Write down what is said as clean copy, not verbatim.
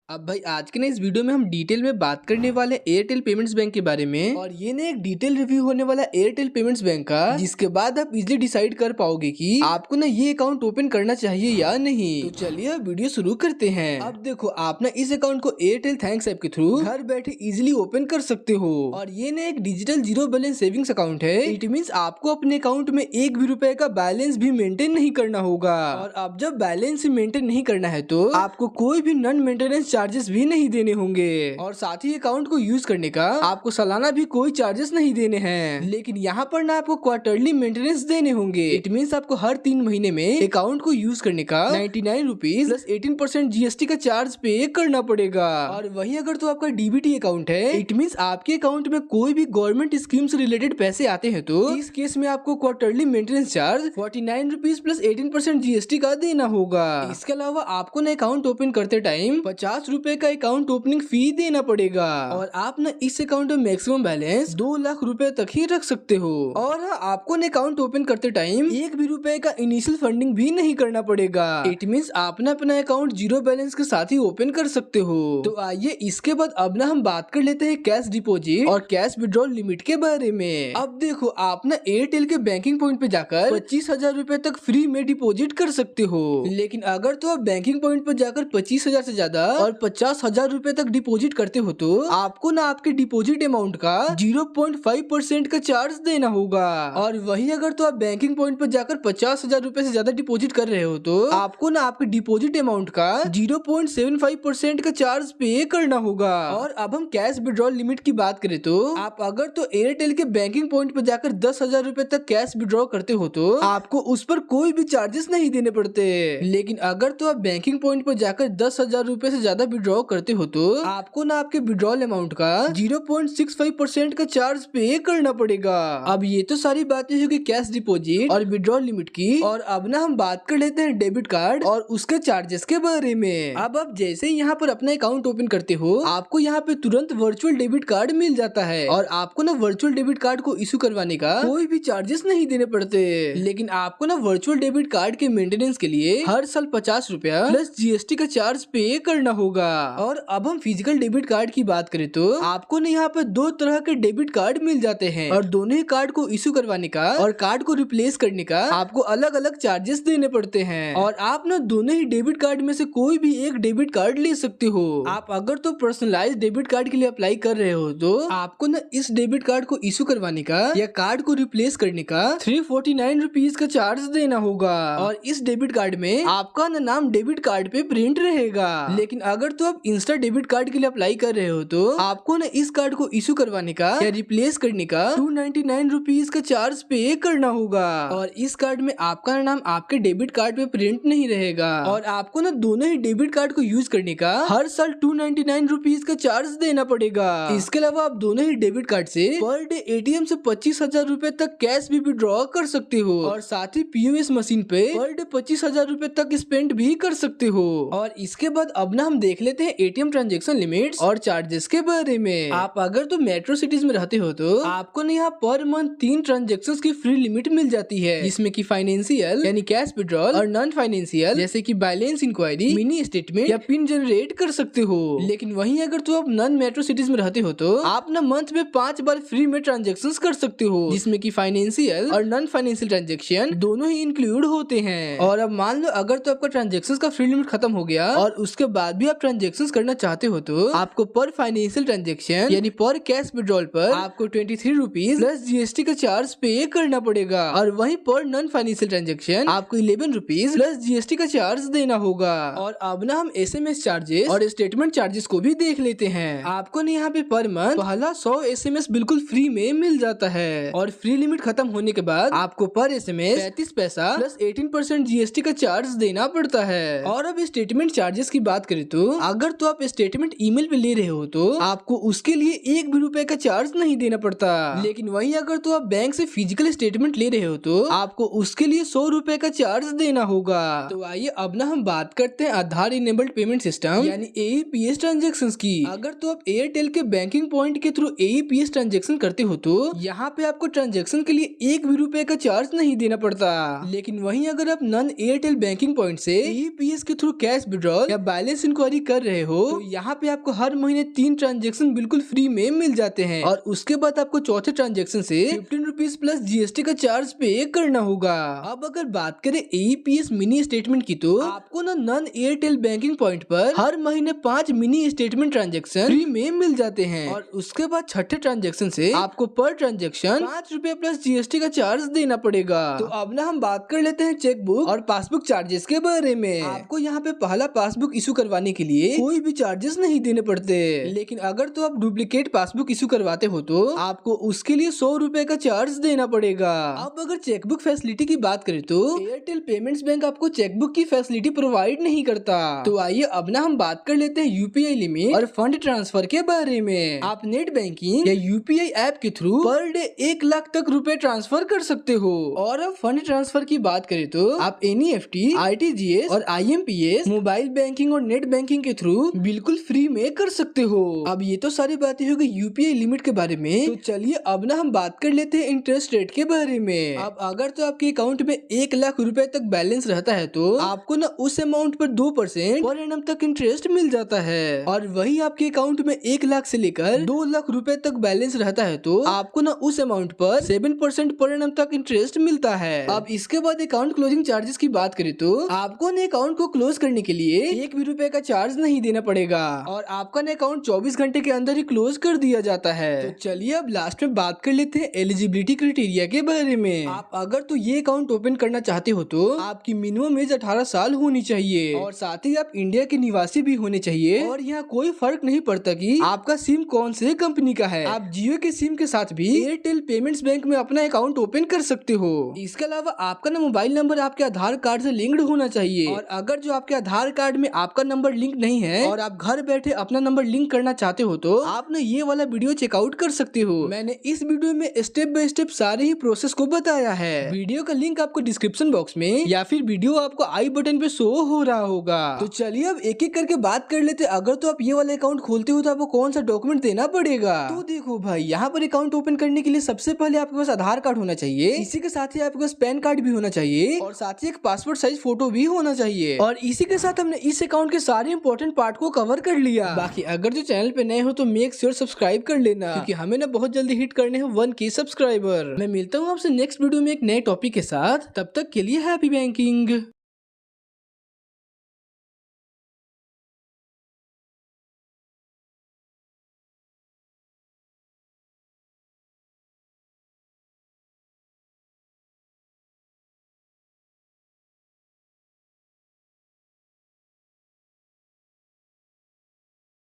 अब भाई आज के ना इस वीडियो में हम डिटेल में बात करने वाले एयरटेल पेमेंट्स बैंक के बारे में। और ये ना एक डिटेल रिव्यू होने वाला एयरटेल पेमेंट्स बैंक का, जिसके बाद आप इजीली डिसाइड कर पाओगे कि आपको ना ये अकाउंट ओपन करना चाहिए या नहीं। तो चलिए वीडियो शुरू करते हैं। अब देखो, आप ना इस अकाउंट को एयरटेल थैंक्स ऐप के थ्रू घर बैठे इजिली ओपन कर सकते हो। और ये ना एक digital zero balance savings account है। इट मीन्स आपको अपने अकाउंट में एक भी रुपए का बैलेंस भी मेंटेन नहीं करना होगा। और अब जब बैलेंस मेंटेन नहीं करना है तो आपको कोई भी नॉन मेंटेनेंस चार्जेस भी नहीं देने होंगे। और साथ ही अकाउंट को यूज करने का आपको सालाना भी कोई चार्जेस नहीं देने हैं। लेकिन यहाँ पर ना आपको क्वार्टरली मेंटेनेंस देने होंगे। इट मीन्स आपको हर 3 महीने में अकाउंट को यूज करने का 99 रुपीज प्लस 18% जीएसटी का चार्ज पे करना पड़ेगा। और वही अगर तो आपका डीबीटी अकाउंट है, इट मीन्स आपके अकाउंट में कोई भी गवर्नमेंट स्कीम से रिलेटेड पैसे आते हैं तो इस केस में आपको quarterly maintenance charge 49 rupees plus 18% GST का देना होगा। इसके अलावा आपको ना अकाउंट ओपन करते टाइम 50 रुपए का अकाउंट ओपनिंग फी देना पड़ेगा। और आप ना इस अकाउंट में मैक्सिमम बैलेंस 2 लाख रुपए तक ही रख सकते हो। और आपको ना अकाउंट ओपन करते टाइम एक भी रुपए का इनिशियल फंडिंग भी नहीं करना पड़ेगा। इट मीन्स आप ना अपना अकाउंट जीरो बैलेंस के साथ ही ओपन कर सकते हो। तो आइए इसके बाद अब ना हम बात कर लेते हैं कैश डिपॉजिट और कैश विड्रॉल लिमिट के बारे में। अब देखो, आप ना एयरटेल के बैंकिंग पॉइंट पे जाकर 25,000 रुपए तक फ्री में डिपॉजिट कर सकते हो। लेकिन अगर तो आप बैंकिंग पॉइंट पर जाकर 25,000 से ज्यादा और 50,000 रुपए तक डिपॉजिट करते हो तो आपको ना आपके डिपॉजिट अमाउंट का 0.5% का चार्ज देना होगा। और वही अगर तो आप बैंकिंग पॉइंट पर जाकर 50,000 रुपए से ज्यादा डिपॉजिट कर रहे हो तो आपको ना आपके डिपॉजिट अमाउंट का 0.75% का चार्ज पे करना होगा। और अब हम कैश विड्रॉल लिमिट की बात करें तो आप अगर तो एयरटेल के बैंकिंग पॉइंट पर जाकर 10,000 रुपए तक कैश विड्रॉ करते हो तो आपको उस पर कोई भी चार्जेस नहीं देने पड़ते। लेकिन अगर तो आप बैंकिंग पॉइंट पर जाकर 10,000 रुपए से ज्यादा विड्रॉ करते हो तो आपको ना आपके विड्रॉल अमाउंट का 0.65% का चार्ज पे करना पड़ेगा। अब ये तो सारी बातें होगी कैश डिपॉजिट और विड्रॉल लिमिट की। और अब ना हम बात कर लेते हैं डेबिट कार्ड और उसके चार्जेस के बारे में। अब आप जैसे ही यहाँ पर अपना अकाउंट ओपन करते हो, आपको यहाँ पे तुरंत वर्चुअल डेबिट कार्ड मिल जाता है। और आपको ना वर्चुअल डेबिट कार्ड को इशू करवाने का कोई भी चार्जेस नहीं देने पड़ते। लेकिन आपको ना वर्चुअल डेबिट कार्ड के मेंटेनेंस के लिए हर साल 50 रुपया प्लस जीएसटी का चार्ज पे करना होगा। और अब हम फिजिकल डेबिट कार्ड की बात करें तो आपको ना यहाँ पे 2 तरह के डेबिट कार्ड मिल जाते हैं। और दोनों ही कार्ड को इशू करवाने का और कार्ड को रिप्लेस करने का आपको अलग अलग चार्जेस देने पड़ते हैं। और आप ना दोनों ही डेबिट कार्ड में से कोई भी एक डेबिट कार्ड ले सकते हो। आप अगर तो पर्सनलाइज डेबिट कार्ड के लिए अप्लाई कर रहे हो तो आपको ना इस डेबिट कार्ड को इशू करवाने का या कार्ड को रिप्लेस करने का 349 रुपीज का चार्ज देना होगा। और इस डेबिट कार्ड में आपका ना नाम डेबिट कार्ड पे प्रिंट रहेगा। लेकिन अगर तो आप इंस्टा डेबिट कार्ड के लिए अप्लाई कर रहे हो तो आपको ना इस कार्ड को इशू करवाने का या रिप्लेस करने का 299 रुपीज का चार्ज पे करना होगा। और इस कार्ड में आपका नाम आपके डेबिट कार्ड पे प्रिंट नहीं रहेगा। और आपको ना दोनों ही डेबिट कार्ड को यूज करने का हर साल 299 रुपीज का चार्ज देना पड़ेगा। इसके अलावा आप दोनों ही डेबिट कार्ड से पर डे एटीएम से 25,000 रुपए तक कैश भी विड्रॉ कर सकते हो। और साथ ही पीओएस मशीन पे पर डे 25,000 रुपए तक स्पेंड भी कर सकते हो। और इसके बाद अब ना हम देख लेते हैं एटीएम ट्रांजैक्शन लिमिट्स और चार्जेस के बारे में। आप अगर तो मेट्रो सिटीज में रहते हो तो आपको ना यहाँ पर मंथ 3 ट्रांजैक्शन की फ्री लिमिट मिल जाती है, जिसमें की फाइनेंशियल यानी कैश विड्रॉल और नॉन फाइनेंशियल जैसे कि बैलेंस इंक्वायरी, मिनी स्टेटमेंट या पिन जनरेट कर सकते हो। लेकिन वहीं अगर तो आप नॉन मेट्रो सिटीज में रहते हो तो आप ना मंथ में 5 बार फ्री में ट्रांजैक्शन कर सकते हो, जिसमें की फाइनेंशियल और नॉन फाइनेंशियल ट्रांजैक्शन दोनों ही इंक्लूड होते हैं। और अब मान लो अगर तो आपका ट्रांजैक्शन का फ्री लिमिट खत्म हो गया और उसके बाद भी आप ट्रांजैक्शन करना चाहते हो तो आपको पर फाइनेंशियल ट्रांजैक्शन यानी पर कैश विड्रॉल पर आपको 23 रुपीज प्लस जीएसटी का चार्ज पे करना पड़ेगा। और वहीं पर नॉन फाइनेंशियल ट्रांजैक्शन आपको 11 रुपीज प्लस जीएसटी का चार्ज देना होगा। और अब ना हम एसएमएस चार्जेस और स्टेटमेंट चार्जेस को भी देख लेते हैं। आपको ना यहाँ पे पर मंथ पहला 100 एसएमएस बिल्कुल फ्री में मिल जाता है। और फ्री लिमिट खत्म होने के बाद आपको पर एसएमएस 35 पैसा प्लस 18% जीएसटी का चार्ज देना पड़ता है। और अब स्टेटमेंट चार्जेस की बात करें तो अगर तो आप स्टेटमेंट ईमेल पे ले रहे हो तो आपको उसके लिए एक भी रुपए का चार्ज नहीं देना पड़ता। लेकिन वहीं अगर तो आप बैंक से फिजिकल स्टेटमेंट ले रहे हो तो आपको उसके लिए 100 रुपए का चार्ज देना होगा। तो आइए अब ना हम बात करते हैं आधार इनेबल्ड पेमेंट सिस्टम यानी एईपीएस ट्रांजैक्शंस की। अगर तो आप एयरटेल के बैंकिंग पॉइंट के थ्रू एईपीएस ट्रांजैक्शन करते हो तो यहाँ पे आपको ट्रांजैक्शन के लिए एक भी रुपए का चार्ज नहीं देना पड़ता। लेकिन वहीं अगर आप नॉन एयरटेल बैंकिंग पॉइंट से एईपीएस के थ्रू कैश विड्रॉल या बैलेंस इंक्वायरी खरीदारी कर रहे हो तो यहाँ पे आपको हर महीने 3 ट्रांजेक्शन बिल्कुल फ्री में मिल जाते हैं और उसके बाद आपको चौथे ट्रांजेक्शन से 15 रुपीज प्लस जीएसटी का चार्ज पे करना होगा। अब अगर बात करें AEPS मिनी स्टेटमेंट की तो आपको ना नॉन एयरटेल बैंकिंग पॉइंट पर हर महीने 5 मिनी स्टेटमेंट ट्रांजेक्शन फ्री में मिल जाते हैं और उसके बाद छठे ट्रांजेक्शन से आपको पर ट्रांजेक्शन 5 रुपए प्लस जीएसटी का चार्ज देना पड़ेगा। तो अब ना हम बात कर लेते हैं चेकबुक और पासबुक चार्जेस के बारे में। आपको यहाँ पे पहला पासबुक इशू करवाने के लिए कोई भी चार्जेस नहीं देने पड़ते, लेकिन अगर तो आप डुप्लीकेट पासबुक इशू करवाते हो तो आपको उसके लिए 100 रुपए का चार्ज देना पड़ेगा। अब अगर चेकबुक फैसिलिटी की बात करें तो एयरटेल पेमेंट्स बैंक आपको चेकबुक की फैसिलिटी प्रोवाइड नहीं करता। तो आइए अब ना हम बात कर लेते हैं यूपीआई लिमिट और फंड ट्रांसफर के बारे में। आप नेट बैंकिंग या यूपीआई ऐप के थ्रू पर डे 1 लाख तक रुपए ट्रांसफर कर सकते हो। और अब फंड ट्रांसफर की बात करें तो आप NEFT, RTGS और IMPS मोबाइल बैंकिंग और नेट बैंकिंग के थ्रू बिल्कुल फ्री में कर सकते हो। अब ये तो सारी बातें हो गई यूपीआई लिमिट के बारे में। तो चलिए अब ना हम बात कर लेते हैं इंटरेस्ट रेट के बारे में। अब अगर तो आपके अकाउंट में 1 लाख रुपए तक बैलेंस रहता है तो आपको ना उस अमाउंट पर 2% पर एनम तक इंटरेस्ट मिल जाता है। और वही आपके अकाउंट में 1 लाख से लेकर 2 लाख रुपए तक बैलेंस रहता है तो आपको ना उस अमाउंट पर 7% पर एनम तक इंटरेस्ट मिलता है। अब इसके बाद अकाउंट क्लोजिंग चार्जेस की बात करें तो आपको ना अकाउंट को क्लोज करने के लिए 1 भी रुपए का चार्ज नहीं देना पड़ेगा और आपका ना अकाउंट 24 घंटे के अंदर ही क्लोज कर दिया जाता है। तो चलिए अब लास्ट में बात कर लेते हैं एलिजिबिलिटी क्राइटेरिया के बारे में। आप अगर तो ये अकाउंट ओपन करना चाहते हो तो आपकी मिनिमम एज 18 साल होनी चाहिए और साथ ही आप इंडिया के निवासी भी होने चाहिए और यहाँ कोई फर्क नहीं पड़ता कि आपका सिम कौन से कंपनी का है। आप जियो के सिम के साथ भी एयरटेल पेमेंट्स बैंक में अपना अकाउंट ओपन कर सकते हो। इसके अलावा आपका ना मोबाइल नंबर आपके आधार कार्ड से लिंक्ड होना चाहिए और अगर जो आपके आधार कार्ड में आपका नंबर लिंक नहीं है और आप घर बैठे अपना नंबर लिंक करना चाहते हो तो आप ना ये वाला वीडियो चेकआउट कर सकते हो। मैंने इस वीडियो में स्टेप बाय स्टेप सारे ही प्रोसेस को बताया है। वीडियो का लिंक आपको डिस्क्रिप्शन बॉक्स में या फिर वीडियो आपको आई बटन पे शो हो रहा होगा। तो चलिए अब एक एक करके बात कर लेते। अगर तो आप ये वाला अकाउंट खोलते हो तो आपको कौन सा डॉक्यूमेंट देना पड़ेगा। तो देखो भाई, यहाँ पर अकाउंट ओपन करने के लिए सबसे पहले आपके पास आधार कार्ड होना चाहिए, इसी के साथ ही आपके पास पैन कार्ड भी होना चाहिए और साथ ही एक पासपोर्ट साइज फोटो भी होना चाहिए। और इसी के साथ हमने इस अकाउंट के सारे इंपॉर्टेंट पार्ट को कवर कर लिया। बाकी अगर जो चैनल पे नए हो तो मेक श्योर सब्सक्राइब कर लेना, क्योंकि हमें ना बहुत जल्दी हिट करने हैं 1K सब्सक्राइबर। मैं मिलता हूँ आपसे नेक्स्ट वीडियो में एक नए टॉपिक के साथ। तब तक के लिए हैप्पी बैंकिंग।